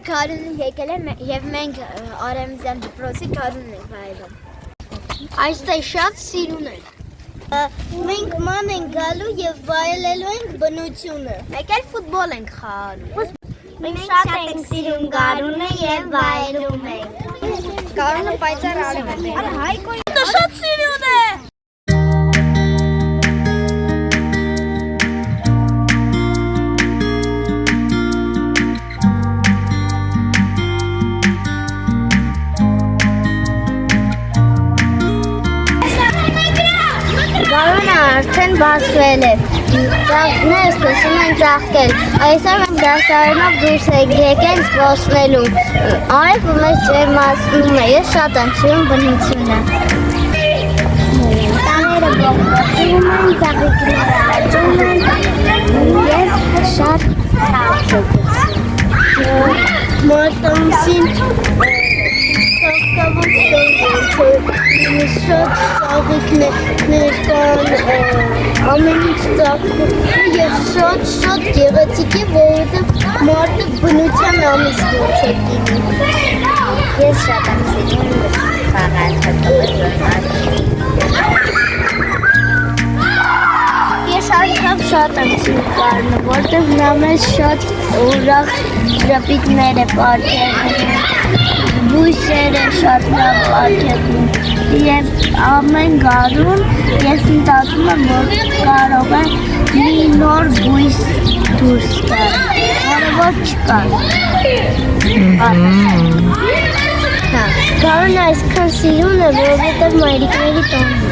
Karun'un heykeli yevmenk aramızdan diprosi Karun'un vaydım. Aysta şaf sirune. Մենք ման ենք գալու եւ վայելելու ենք բնությունը։ Մեկ էլ ֆուտբոլ ենք խաղալու։ Մենք շատ ենք սիրում Կարունը եւ վայելում ենք։ Կարունը պայծառ արև է։ Արա Հայկոյը շատ սիրուն է։ Կարունը արդեն բացվել է։ Ծաղկները սկսում են ծաղկել։ Այսօր մենք դասարանով դուրս ենք եկել զբոսնելու։ Արևը մեզ ջերմացնում է։ Ես շատ եմ սիրում բնությունը։ Տաները բողբողում են, ծաղիկները աճում են և շատ թարք է գցում։ Մարտամսին շատ ծաղիկներ կան, ամեն ինչ ծաղկում և շատ գեղեցիկ է, որովհետև մարդը բնության ամիս ոչ է դիմում։ Ես շատ եմ սիրում խաղալ Ես անգամ շատ եմ սիրում Կարունը, որովհետև նա մեզ շատ ուրախ ժպիտներ է պարգևում։ Բույսերը շատ լավ պարգևում և ամեն գարուն ես մտածում եմ, որ կարող է մի նոր բույս դուրս գալ, որը չկա։ Գարունը այսքան սիրուն է, որովհետև մայրիկների տոնն է։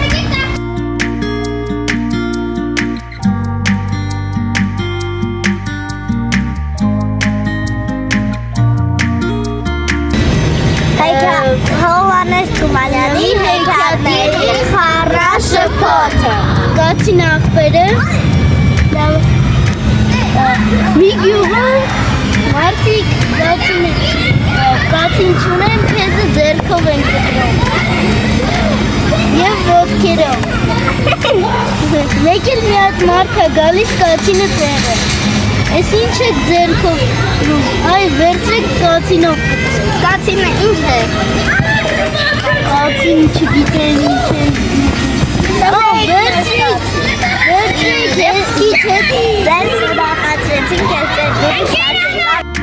Հովանես Թումանյանի հեքիաթների խառաշփոթը։ Կացին աղբերը մի գյուղում մարդիկ կացին չունեն, քեզը ձեռքով են կտրում և ոտքերով։ Մեկ էլ մի հատ մարդ է գալիս կացինը տեղը։ Ես ինչ եք ձեռքով կտրում, այ վերցրեք կացինով կտրում։ Կացինը ինչ է։ Կացին չգիտեն ինչ են։ Վերցրեք, ես քիչ հետ ձեզ ուրախացրեցինք, ես ձեր շատ